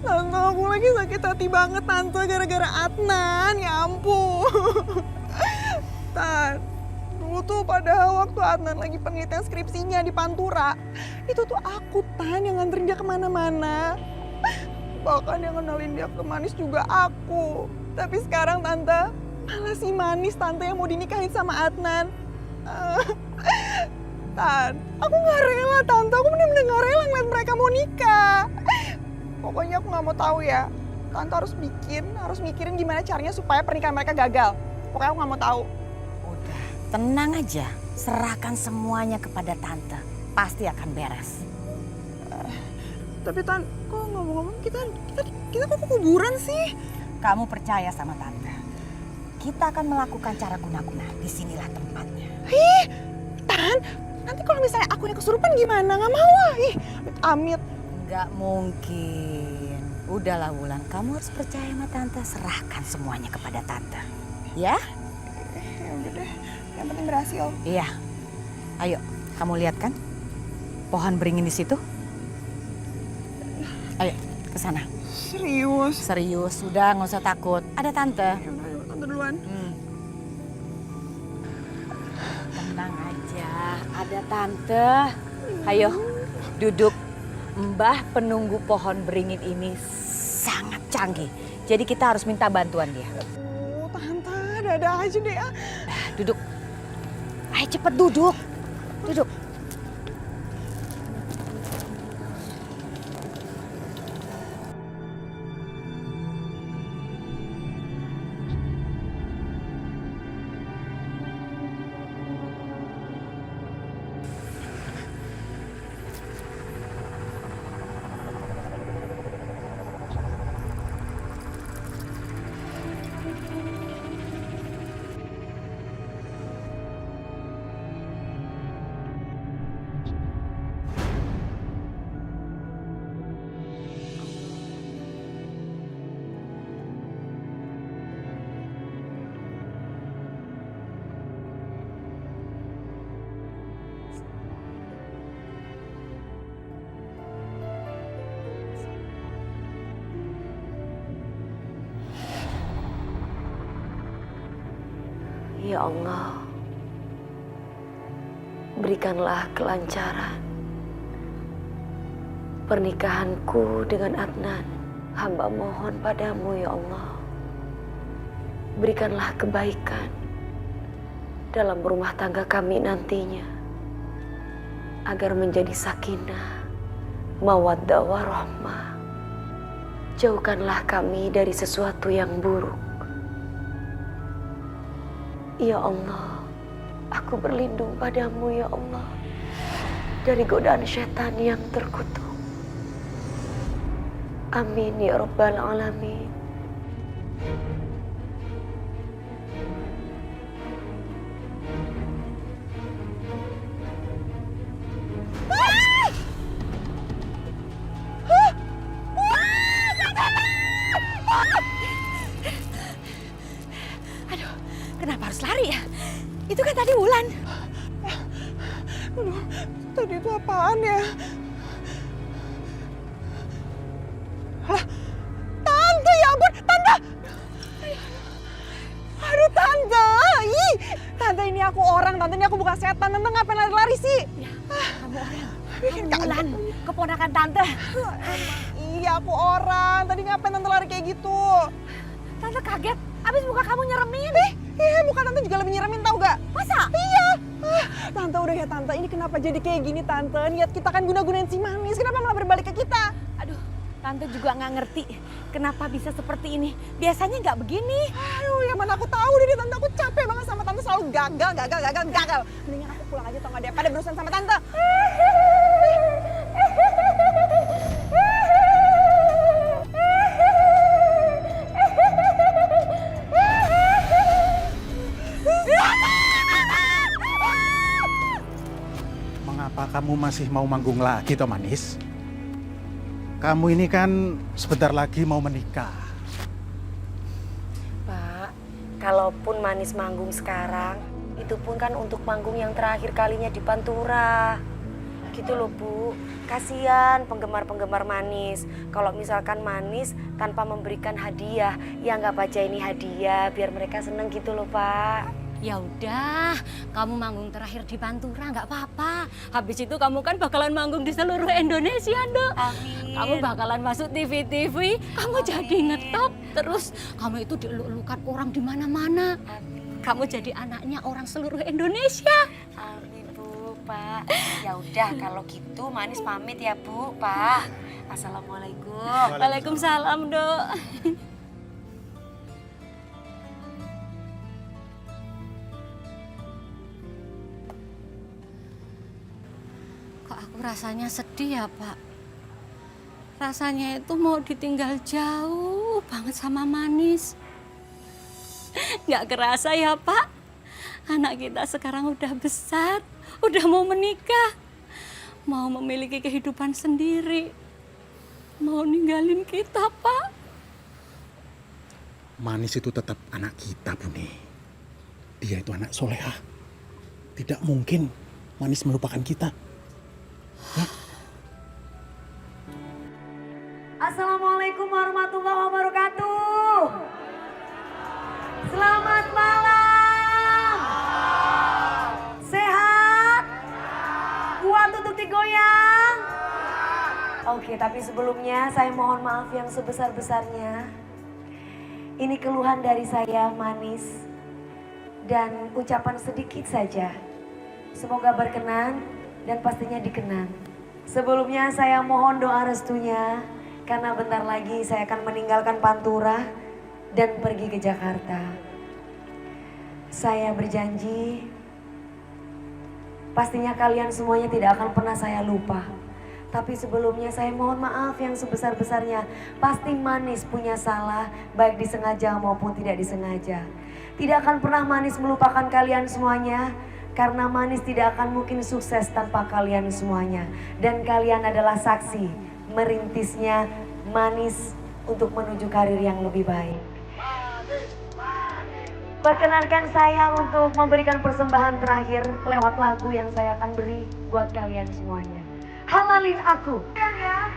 Tante, aku lagi sakit hati banget Tante gara-gara Adnan, ya ampun. Tan, dulu tuh pada waktu Adnan lagi penelitian skripsinya di Pantura, itu tuh aku Tan yang nganterin dia kemana-mana. Bahkan yang kenalin dia ke Manis juga aku. Tapi sekarang Tante, malah si Manis Tante yang mau dinikahin sama Adnan. Tan, aku gak rela Tante, aku bener-bener gak rela ngeliat mereka mau nikah. Pokoknya aku gak mau tahu ya. Tante harus mikirin gimana caranya supaya pernikahan mereka gagal. Pokoknya aku gak mau tahu. Udah, tenang aja. Serahkan semuanya kepada Tante. Pasti akan beres. Tapi Tan, kok ngomong-ngomong kita kok ke kuburan sih? Kamu percaya sama Tante. Kita akan melakukan cara guna-guna. Disinilah tempatnya. Ih, Tan, nanti kalau misalnya aku yang kesurupan gimana? Gak mau ah. Ih, amit. Nggak mungkin. Udahlah Wulan, kamu harus percaya sama Tante. Serahkan semuanya kepada Tante. Ya? Ya udah deh, yang penting berhasil. Iya. Ayo, kamu lihat kan? Pohon beringin di situ? Ayo, ke sana. Serius? Serius, sudah nggak usah takut. Ada Tante. Ya udah, ayo Tante duluan. Tenang aja, ada Tante. Ayo, duduk. Mbah penunggu pohon beringin ini sangat canggih. Jadi kita harus minta bantuan dia. Tante, ada aja deh ah. Duduk. Ayo cepet duduk. Duduk. Ya Allah, berikanlah kelancaran pernikahanku dengan Adnan. Hamba mohon padamu ya Allah, berikanlah kebaikan dalam rumah tangga kami nantinya, agar menjadi sakinah, mawaddah warahmah. Jauhkanlah kami dari sesuatu yang buruk. Ya Allah, aku berlindung padamu ya Allah dari godaan setan yang terkutuk. Amin ya Rabbal Alamin. Aduh, kenapa harus lari ya? Itu kan tadi Wulan. Aduh, tadi itu apaan ya? Hah? Tante, ya ampun, Tante! Aduh, Tante! Ih, Tante ini aku orang, Tante ini aku bukan setan. Tante ngapain lari-lari sih? Ya, kamu orang. Bikin Kamu Wulan, keponakan Tante. Iya, aku orang. Tadi ngapain Tante lari kayak gitu? Tante kaget, abis muka kamu nyeremin. Iya, muka Tante juga lebih nyeremin, tau gak? Masa? Iya. Tante udah ya Tante, ini kenapa jadi kayak gini Tante? Niat kita kan guna-gunain si Manis, kenapa malah berbalik ke kita? Aduh, Tante juga nggak ngerti kenapa bisa seperti ini. Biasanya nggak begini. Aduh, ya mana aku tahu deh Tante, aku capek banget sama Tante selalu gagal. Mendingan aku pulang aja tau gak daripada berurusan sama Tante. Mengapa kamu masih mau manggung lagi, toh Manis? Kamu ini kan sebentar lagi mau menikah. Pak, kalaupun Manis manggung sekarang, itu pun kan untuk manggung yang terakhir kalinya di Pantura. Gitu loh Bu, kasihan penggemar-penggemar Manis. Kalau misalkan Manis tanpa memberikan hadiah, ya nggak baca ini hadiah, biar mereka seneng gitu loh Pak. Ya udah, kamu manggung terakhir di Pantura nggak apa-apa. Habis itu kamu kan bakalan manggung di seluruh Indonesia, Dok. Amin. Kamu bakalan masuk TV-TV, kamu jadi ngetop. Terus kamu itu dieluk-elukan orang di mana-mana. Kamu jadi anaknya orang seluruh Indonesia. Amin Bu, Pak. Ya udah kalau gitu Manis pamit ya Bu, Pak. Assalamualaikum. Waalaikumsalam, Dok. Kok aku rasanya sedih ya, Pak? Rasanya itu mau ditinggal jauh banget sama Manis. Nggak kerasa ya, Pak? Anak kita sekarang udah besar, udah mau menikah, mau memiliki kehidupan sendiri, mau ninggalin kita, Pak. Manis itu tetap anak kita, Buni. Dia itu anak solehah. Tidak mungkin Manis melupakan kita. Assalamualaikum warahmatullahi wabarakatuh. Selamat malam. Sehat? Kuat untuk digoyang? Oke, tapi sebelumnya saya mohon maaf yang sebesar-besarnya. Ini keluhan dari saya, Manis. Dan ucapan sedikit saja. Semoga berkenan dan pastinya dikenang. Sebelumnya saya mohon doa restunya. Karena bentar lagi saya akan meninggalkan Pantura dan pergi ke Jakarta. Saya berjanji, pastinya kalian semuanya tidak akan pernah saya lupa. Tapi sebelumnya saya mohon maaf yang sebesar-besarnya. Pasti Manis punya salah, baik disengaja maupun tidak disengaja. Tidak akan pernah Manis melupakan kalian semuanya. Karena Manis tidak akan mungkin sukses tanpa kalian semuanya. Dan kalian adalah saksi merintisnya Manis untuk menuju karir yang lebih baik. Perkenankan saya untuk memberikan persembahan terakhir lewat lagu yang saya akan beri buat kalian semuanya. Halalin aku. Ya.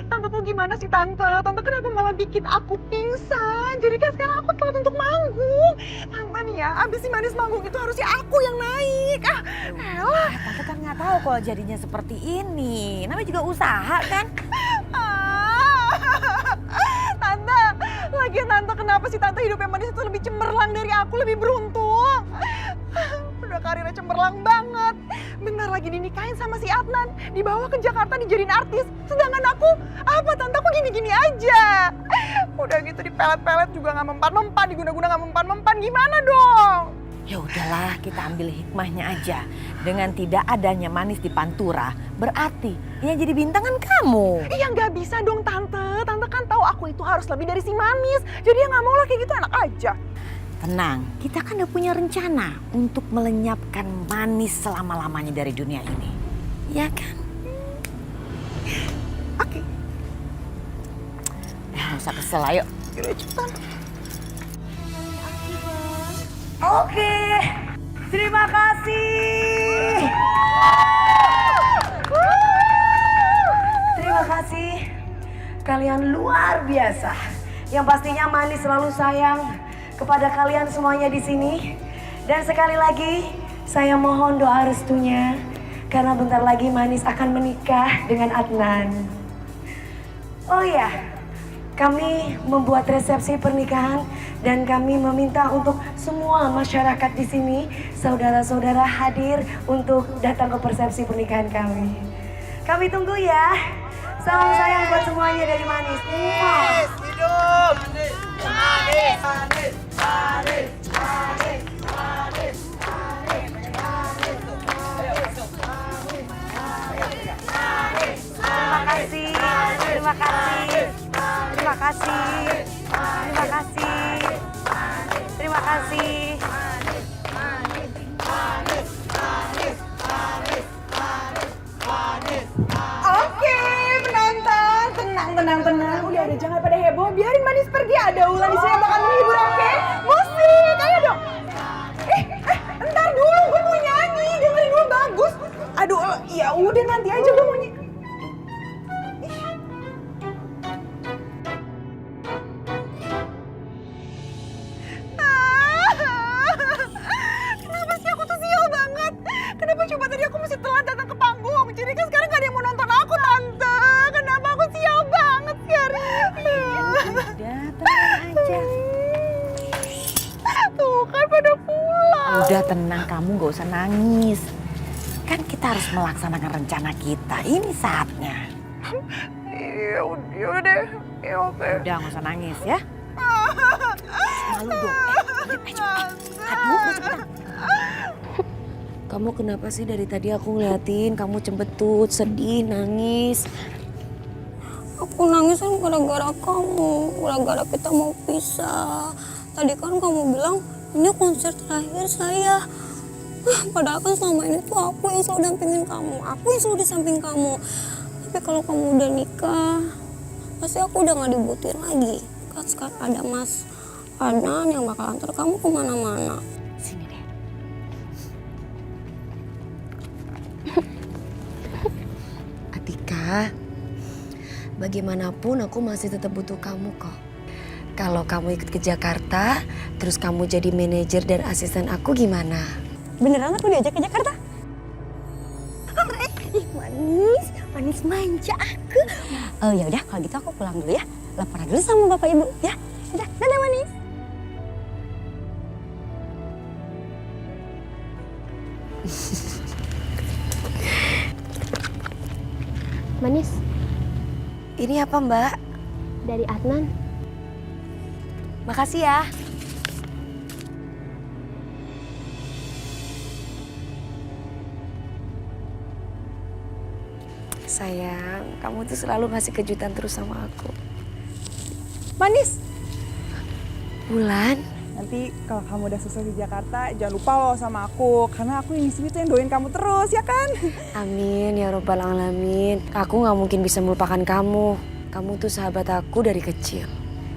Tante tuh gimana sih Tante? Tante kenapa malah bikin aku pingsan? Jadi kan sekarang aku telat untuk manggung. Tante nih ya, abis si Manis manggung itu harusnya aku yang naik. Ah, elah. Tante kan nggak tahu kalau jadinya seperti ini. Namanya juga usaha kan. Tante, lagian Tante kenapa sih Tante hidupnya Manis itu lebih cemerlang dari aku, lebih beruntung? Udah karirnya cemerlang banget. Bentar lagi dinikahin sama si Adnan, dibawa ke Jakarta dijadiin artis. Sedangkan aku, apa Tante, aku gini-gini aja. Udah gitu dipelet-pelet juga nggak mempan-mempan, diguna-guna nggak mempan-mempan, gimana dong? Ya udahlah, kita ambil hikmahnya aja. Dengan tidak adanya Manis di Pantura, berarti yang jadi bintangan kamu. Iya nggak bisa dong Tante. Tante kan tahu aku itu harus lebih dari si Manis. Jadi ya nggak mau lah kayak gitu, enak aja. Tenang, kita kan udah punya rencana untuk melenyapkan Manis selama-lamanya dari dunia ini. Ya kan? Oke. Nggak usah kesel, ayo. Yaudah cepetan. Oke, terima kasih. Terima kasih. Kalian luar biasa. Yang pastinya Manis selalu sayang kepada kalian semuanya di sini. Dan sekali lagi saya mohon doa restunya karena bentar lagi Manis akan menikah dengan Adnan. Oh iya, kami membuat resepsi pernikahan dan kami meminta untuk semua masyarakat di sini, saudara-saudara hadir untuk datang ke persepsi pernikahan kami. Kami tunggu ya. Salam sayang buat semuanya dari Manis. Manis, hidup. Manis, Manis, Manis, Manis, Manis, Manis. Terima kasih, terima kasih, terima kasih, terima kasih, terima kasih. Oke, penonton, tenang. Udah jangan pada heboh. Biarin Manis pergi. Ada Ulan di sini yang bakal menghibur, oke? Musik, ayo dong. Entar dulu, gue mau nyanyi. Dengerin dulu, bagus. Aduh, ya udah nanti aja gue mau nyanyi. Kenapa sih aku tuh sial banget? Kenapa coba tadi aku mesti telat datang ke panggung? Jadi kan sekarang gak ada yang mau nonton aku, Tante. Kenapa aku sial banget sih hari ini? Udah, tenang aja. Tuh kan pada pulang. Udah tenang, kamu gak usah nangis. Kan kita harus melaksanakan rencana kita. Ini saatnya. Ya udah deh. Ya oke. Udah gak usah nangis ya. Malu dong. Aduh, cepetan. Kamu kenapa sih dari tadi aku ngeliatin kamu cembetut, sedih, nangis? Aku nangis kan gara-gara kamu, gara-gara kita mau pisah. Tadi kan kamu bilang ini konser terakhir saya. Padahal kan selama ini tuh aku yang selalu dampingin kamu, aku yang selalu di samping kamu. Tapi kalau kamu udah nikah, pasti aku udah gak dibutuhin lagi. Kan sekarang ada Mas Adnan yang bakal antar kamu kemana-mana. Sini deh. Atika, bagaimanapun aku masih tetap butuh kamu kok. Kalau kamu ikut ke Jakarta, terus kamu jadi manajer dan asisten aku gimana? Beneran aku diajak ke Jakarta? Ih, manis manja aku. Oh ya udah kalau gitu aku pulang dulu ya. Laporan dulu sama bapak ibu ya. Udah, dadah Manis. Manis, Ini apa Mbak? dari Adnan. Makasih ya. Sayang, kamu tuh selalu ngasih kejutan terus sama aku. Manis, Bulan, nanti kalau kamu udah sukses di Jakarta, jangan lupa loh sama aku. Karena aku yang di sini tuh yang doain kamu terus, ya kan? amin ya robbal alamin. Aku gak mungkin bisa melupakan kamu. Kamu tuh sahabat aku dari kecil.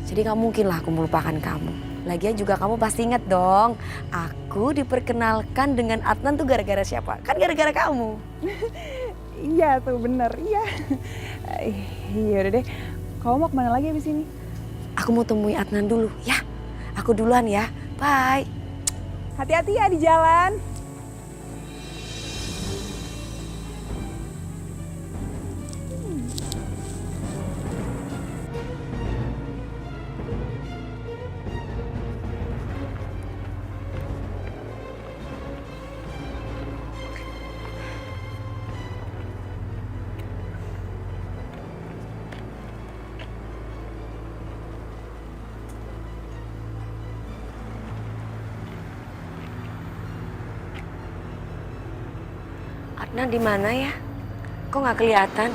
Jadi gak mungkin lah aku melupakan kamu. Lagian juga kamu pasti inget dong, aku diperkenalkan dengan Adnan tuh gara-gara siapa? Kan gara-gara kamu. Iya tuh bener, iya. Iya udah deh, kamu mau kemana lagi abis ini? Aku mau temui Adnan dulu ya. Aku duluan ya. Bye. Hati-hati ya di jalan. Adnan di mana ya? Kok nggak kelihatan?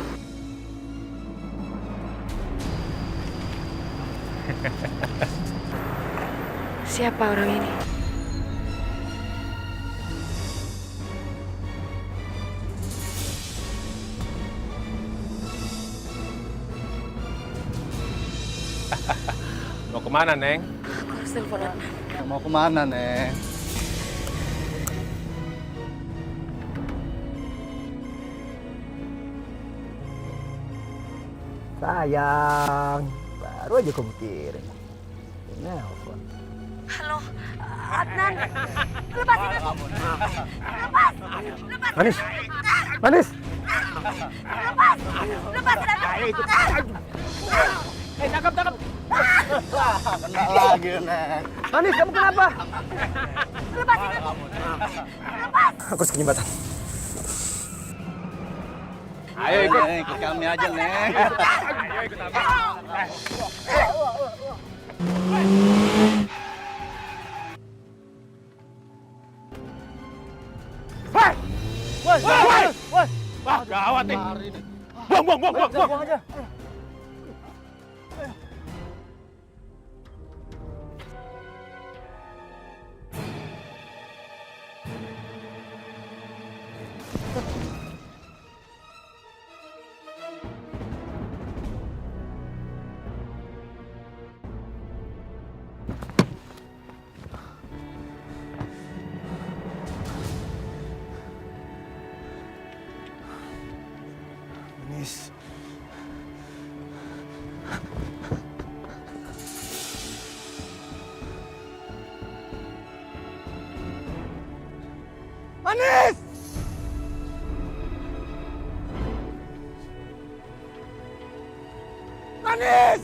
Siapa orang ini? Mau kemana, Neng? Aku harus telepon Adnan. Mau kemana, Neng? Sayang, baru aja kamu kirim. Nelpon. Halo, Adnan. Lepasin aku. Lepas. Manis, manis. Lepas. Lepasin aku. Tangkap. Kena lagi, Neng. Manis, kamu kenapa? Lepasin aku. Aku harus ke jembatan. Ayo ikut. Neng, ikut kami aja, Neng. Ayo ikut abang. Wah, gawat nih. Buang. aja. Manis. Manis! Manis!